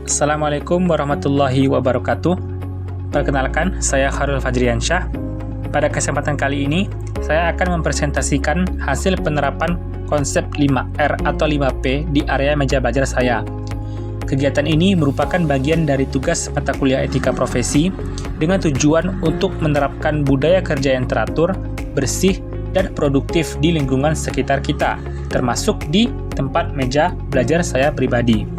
Assalamualaikum warahmatullahi wabarakatuh. Perkenalkan, saya Khairul Fajriansyah. Pada kesempatan kali ini, saya akan mempresentasikan hasil penerapan konsep 5R atau 5P di area meja belajar saya. Kegiatan ini merupakan bagian dari tugas mata kuliah etika profesi dengan tujuan untuk menerapkan budaya kerja yang teratur, bersih, dan produktif di lingkungan sekitar kita, termasuk di tempat meja belajar saya pribadi.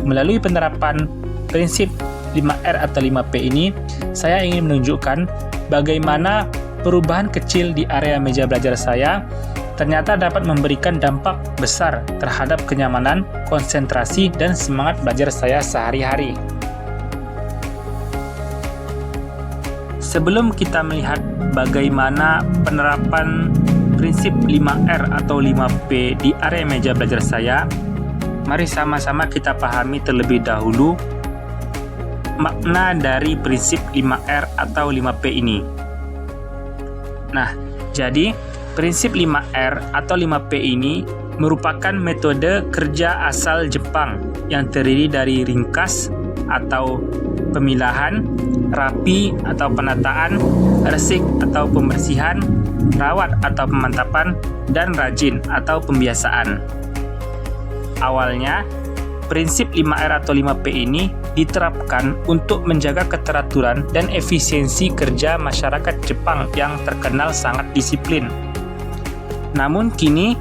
Melalui penerapan prinsip 5R atau 5P ini, saya ingin menunjukkan bagaimana perubahan kecil di area meja belajar saya ternyata dapat memberikan dampak besar terhadap kenyamanan, konsentrasi, dan semangat belajar saya sehari-hari. Sebelum kita melihat bagaimana penerapan prinsip 5R atau 5P di area meja belajar saya, mari sama-sama kita pahami terlebih dahulu makna dari prinsip 5R atau 5P ini. Nah, jadi prinsip 5R atau 5P ini merupakan metode kerja asal Jepang yang terdiri dari ringkas atau pemilahan, rapi atau penataan, resik atau pembersihan, rawat atau pemantapan, dan rajin atau pembiasaan. Awalnya, prinsip 5R atau 5P ini diterapkan untuk menjaga keteraturan dan efisiensi kerja masyarakat Jepang yang terkenal sangat disiplin. Namun kini,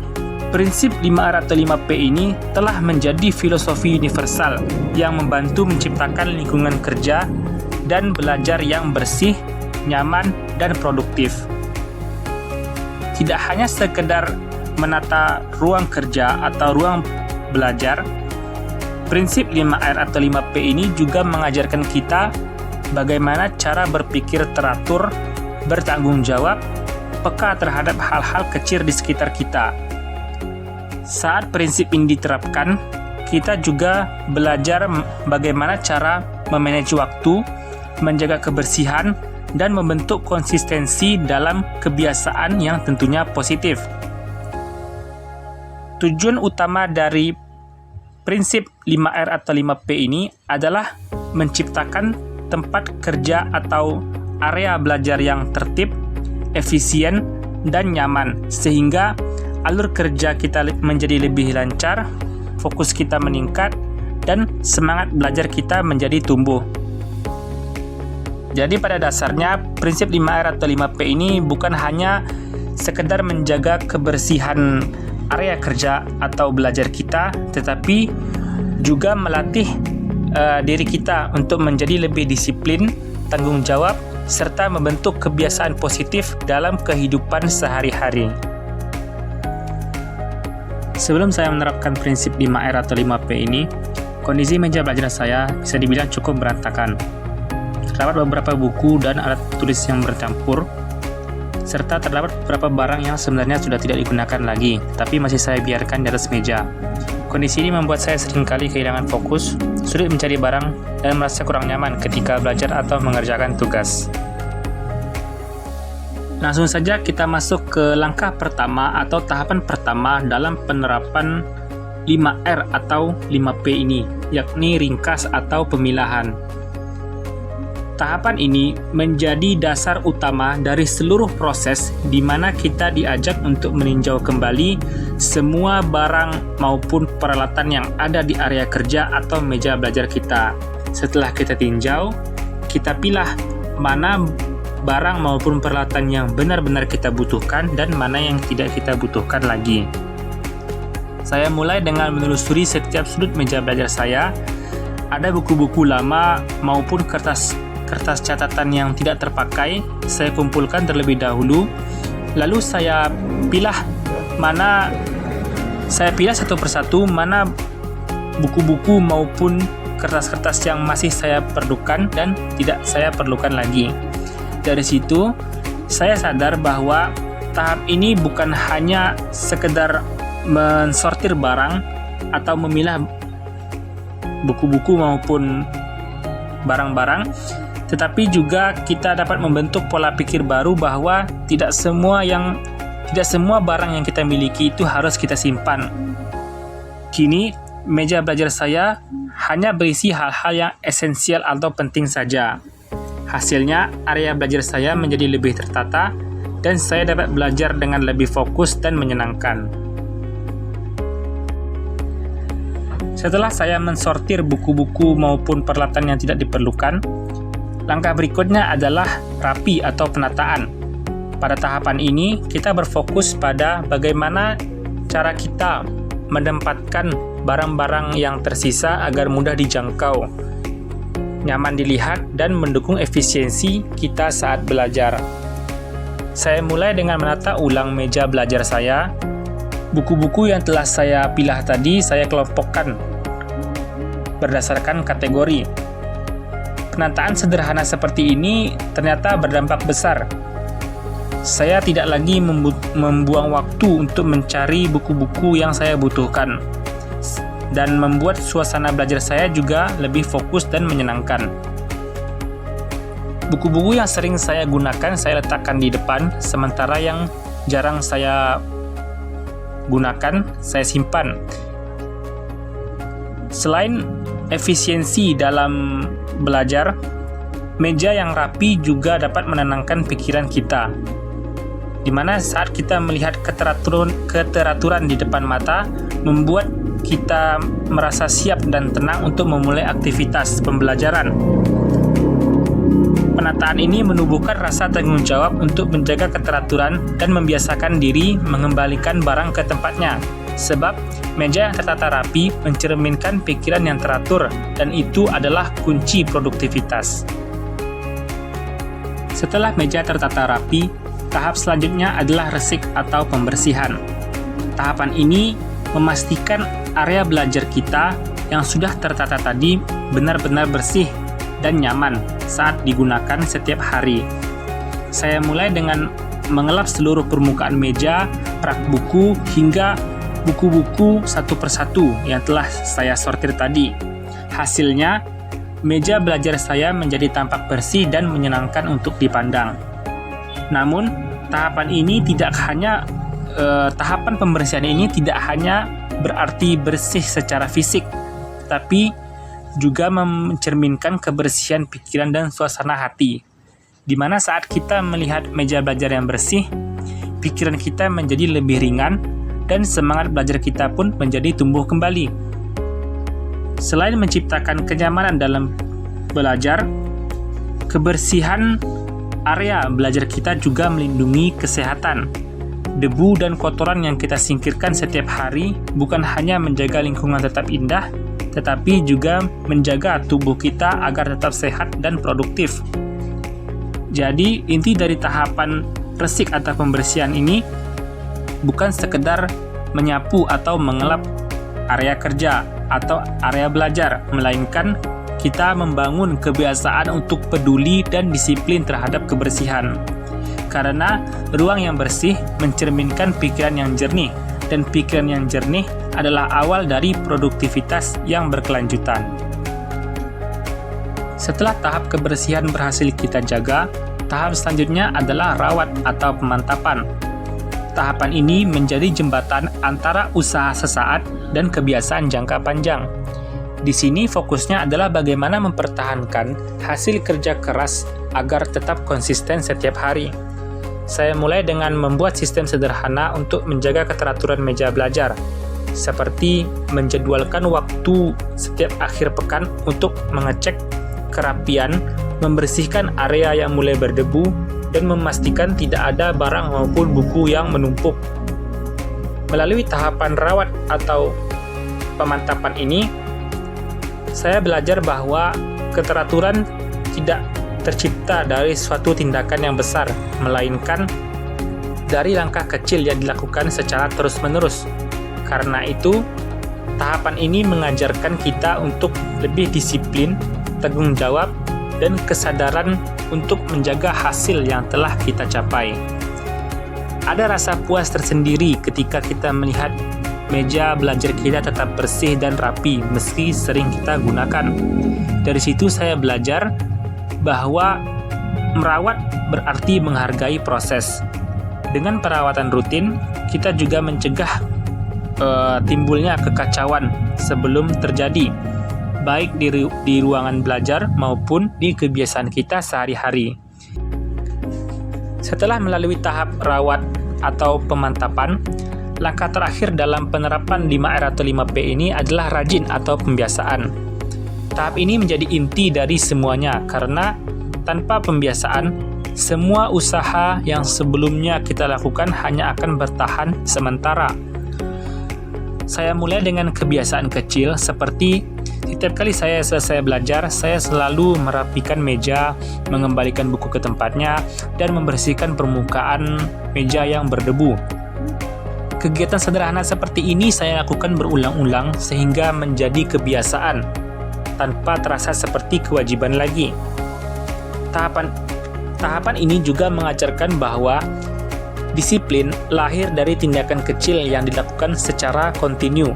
prinsip 5R atau 5P ini telah menjadi filosofi universal yang membantu menciptakan lingkungan kerja dan belajar yang bersih, nyaman, dan produktif. Tidak hanya sekedar menata ruang kerja atau ruang belajar, prinsip 5R atau 5P ini juga mengajarkan kita bagaimana cara berpikir teratur, bertanggung jawab, peka terhadap hal-hal kecil di sekitar kita. Saat prinsip ini diterapkan, kita juga belajar bagaimana cara memanage waktu, menjaga kebersihan, dan membentuk konsistensi dalam kebiasaan yang tentunya positif. Tujuan utama dari prinsip 5R atau 5P ini adalah menciptakan tempat kerja atau area belajar yang tertib, efisien, dan nyaman, sehingga alur kerja kita menjadi lebih lancar, fokus kita meningkat, dan semangat belajar kita menjadi tumbuh. Jadi pada dasarnya, prinsip 5R atau 5P ini bukan hanya sekedar menjaga kebersihan area kerja atau belajar kita, tetapi juga melatih diri kita untuk menjadi lebih disiplin, tanggung jawab, serta membentuk kebiasaan positif dalam kehidupan sehari-hari. Sebelum saya menerapkan prinsip 5R atau 5P ini, kondisi meja belajar saya bisa dibilang cukup berantakan. Terdapat beberapa buku dan alat tulis yang bercampur, serta terdapat beberapa barang yang sebenarnya sudah tidak digunakan lagi, tapi masih saya biarkan di atas meja. Kondisi ini membuat saya seringkali kehilangan fokus, sulit mencari barang, dan merasa kurang nyaman ketika belajar atau mengerjakan tugas. Langsung saja kita masuk ke langkah pertama atau tahapan pertama dalam penerapan 5R atau 5P ini, yakni ringkas atau pemilahan. Tahapan ini menjadi dasar utama dari seluruh proses di mana kita diajak untuk meninjau kembali semua barang maupun peralatan yang ada di area kerja atau meja belajar kita. Setelah kita tinjau, kita pilih mana barang maupun peralatan yang benar-benar kita butuhkan dan mana yang tidak kita butuhkan lagi. Saya mulai dengan menelusuri setiap sudut meja belajar saya. Ada buku-buku lama maupun kertas catatan yang tidak terpakai, saya kumpulkan terlebih dahulu. Lalu saya pilih satu persatu mana buku-buku maupun kertas-kertas yang masih saya perlukan dan tidak saya perlukan lagi. Dari situ, saya sadar bahwa tahap ini bukan hanya sekedar mensortir barang atau memilah buku-buku maupun barang-barang, tetapi juga kita dapat membentuk pola pikir baru bahwa tidak semua barang yang kita miliki itu harus kita simpan. Kini, meja belajar saya hanya berisi hal-hal yang esensial atau penting saja. Hasilnya, area belajar saya menjadi lebih tertata dan saya dapat belajar dengan lebih fokus dan menyenangkan. Setelah saya mensortir buku-buku maupun peralatan yang tidak diperlukan, langkah berikutnya adalah rapi atau penataan. Pada tahapan ini, kita berfokus pada bagaimana cara kita menempatkan barang-barang yang tersisa agar mudah dijangkau, nyaman dilihat, dan mendukung efisiensi kita saat belajar. Saya mulai dengan menata ulang meja belajar saya. Buku-buku yang telah saya pilah tadi saya kelompokkan berdasarkan kategori. Penataan sederhana seperti ini ternyata berdampak besar. Saya tidak lagi membuang waktu untuk mencari buku-buku yang saya butuhkan, dan membuat suasana belajar saya juga lebih fokus dan menyenangkan. Buku-buku yang sering saya gunakan saya letakkan di depan, sementara yang jarang saya gunakan saya simpan. Selain efisiensi dalam belajar, meja yang rapi juga dapat menenangkan pikiran kita, di mana saat kita melihat keteraturan di depan mata, membuat kita merasa siap dan tenang untuk memulai aktivitas pembelajaran. Penataan ini menumbuhkan rasa tanggung jawab untuk menjaga keteraturan dan membiasakan diri mengembalikan barang ke tempatnya, sebab meja yang tertata rapi mencerminkan pikiran yang teratur, dan itu adalah kunci produktivitas. Setelah meja tertata rapi, tahap selanjutnya adalah resik atau pembersihan. Tahapan ini memastikan area belajar kita yang sudah tertata tadi benar-benar bersih dan nyaman saat digunakan setiap hari. Saya mulai dengan mengelap seluruh permukaan meja, rak buku, hingga buku-buku satu persatu yang telah saya sortir tadi. Hasilnya, meja belajar saya menjadi tampak bersih dan menyenangkan untuk dipandang. Namun, tahapan pembersihan ini tidak hanya berarti bersih secara fisik, tapi juga mencerminkan kebersihan pikiran dan suasana hati, di mana saat kita melihat meja belajar yang bersih, pikiran kita menjadi lebih ringan dan semangat belajar kita pun menjadi tumbuh kembali. Selain menciptakan kenyamanan dalam belajar, kebersihan area belajar kita juga melindungi kesehatan. Debu dan kotoran yang kita singkirkan setiap hari bukan hanya menjaga lingkungan tetap indah, tetapi juga menjaga tubuh kita agar tetap sehat dan produktif. Jadi, inti dari tahapan resik atau pembersihan ini bukan sekedar menyapu atau mengelap area kerja atau area belajar, melainkan kita membangun kebiasaan untuk peduli dan disiplin terhadap kebersihan. Karena ruang yang bersih mencerminkan pikiran yang jernih, dan pikiran yang jernih adalah awal dari produktivitas yang berkelanjutan. Setelah tahap kebersihan berhasil kita jaga, tahap selanjutnya adalah rawat atau pemantapan. Tahapan ini menjadi jembatan antara usaha sesaat dan kebiasaan jangka panjang. Di sini fokusnya adalah bagaimana mempertahankan hasil kerja keras agar tetap konsisten setiap hari. Saya mulai dengan membuat sistem sederhana untuk menjaga keteraturan meja belajar, seperti menjadwalkan waktu setiap akhir pekan untuk mengecek kerapian, membersihkan area yang mulai berdebu, dan memastikan tidak ada barang maupun buku yang menumpuk. Melalui tahapan rawat atau pemantapan ini, saya belajar bahwa keteraturan tidak tercipta dari suatu tindakan yang besar, melainkan dari langkah kecil yang dilakukan secara terus-menerus. Karena itu, tahapan ini mengajarkan kita untuk lebih disiplin, tanggung jawab, dan kesadaran untuk menjaga hasil yang telah kita capai. Ada rasa puas tersendiri ketika kita melihat meja belajar kita tetap bersih dan rapi meski sering kita gunakan. Dari situ saya belajar bahwa merawat berarti menghargai proses. Dengan perawatan rutin, kita juga mencegah timbulnya kekacauan sebelum terjadi, baik di ruangan belajar maupun di kebiasaan kita sehari-hari. Setelah melalui tahap rawat atau pemantapan, langkah terakhir dalam penerapan 5R atau 5P ini adalah rajin atau pembiasaan. Tahap ini menjadi inti dari semuanya karena tanpa pembiasaan, semua usaha yang sebelumnya kita lakukan hanya akan bertahan sementara. Saya mulai dengan kebiasaan kecil seperti setiap kali saya selesai belajar, saya selalu merapikan meja, mengembalikan buku ke tempatnya, dan membersihkan permukaan meja yang berdebu. Kegiatan sederhana seperti ini saya lakukan berulang-ulang sehingga menjadi kebiasaan, tanpa terasa seperti kewajiban lagi. Tahapan ini juga mengajarkan bahwa disiplin lahir dari tindakan kecil yang dilakukan secara kontinu.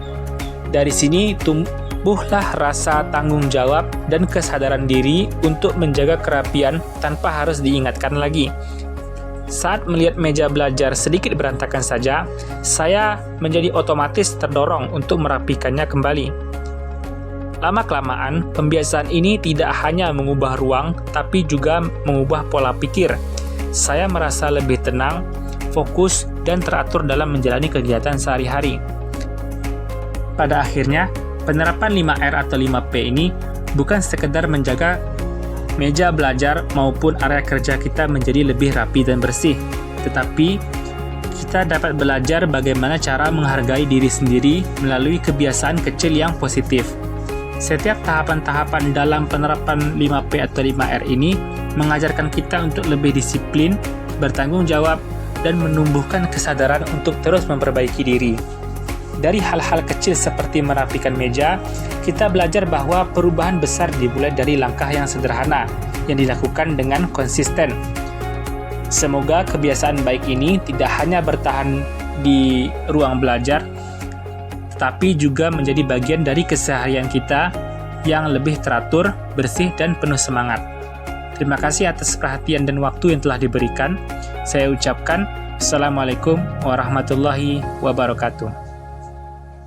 Dari sini tumbuhlah rasa tanggung jawab dan kesadaran diri untuk menjaga kerapian tanpa harus diingatkan lagi. Saat melihat meja belajar sedikit berantakan saja, saya menjadi otomatis terdorong untuk merapikannya kembali. Lama-kelamaan, pembiasaan ini tidak hanya mengubah ruang, tapi juga mengubah pola pikir. Saya merasa lebih tenang, fokus, dan teratur dalam menjalani kegiatan sehari-hari. Pada akhirnya, penerapan 5R atau 5P ini bukan sekedar menjaga meja belajar maupun area kerja kita menjadi lebih rapi dan bersih, tetapi kita dapat belajar bagaimana cara menghargai diri sendiri melalui kebiasaan kecil yang positif. Setiap tahapan-tahapan dalam penerapan 5P atau 5R ini mengajarkan kita untuk lebih disiplin, bertanggung jawab, dan menumbuhkan kesadaran untuk terus memperbaiki diri. Dari hal-hal kecil seperti merapikan meja, kita belajar bahwa perubahan besar dimulai dari langkah yang sederhana, yang dilakukan dengan konsisten. Semoga kebiasaan baik ini tidak hanya bertahan di ruang belajar, tetapi juga menjadi bagian dari keseharian kita yang lebih teratur, bersih, dan penuh semangat. Terima kasih atas perhatian dan waktu yang telah diberikan. Saya ucapkan Assalamualaikum warahmatullahi wabarakatuh.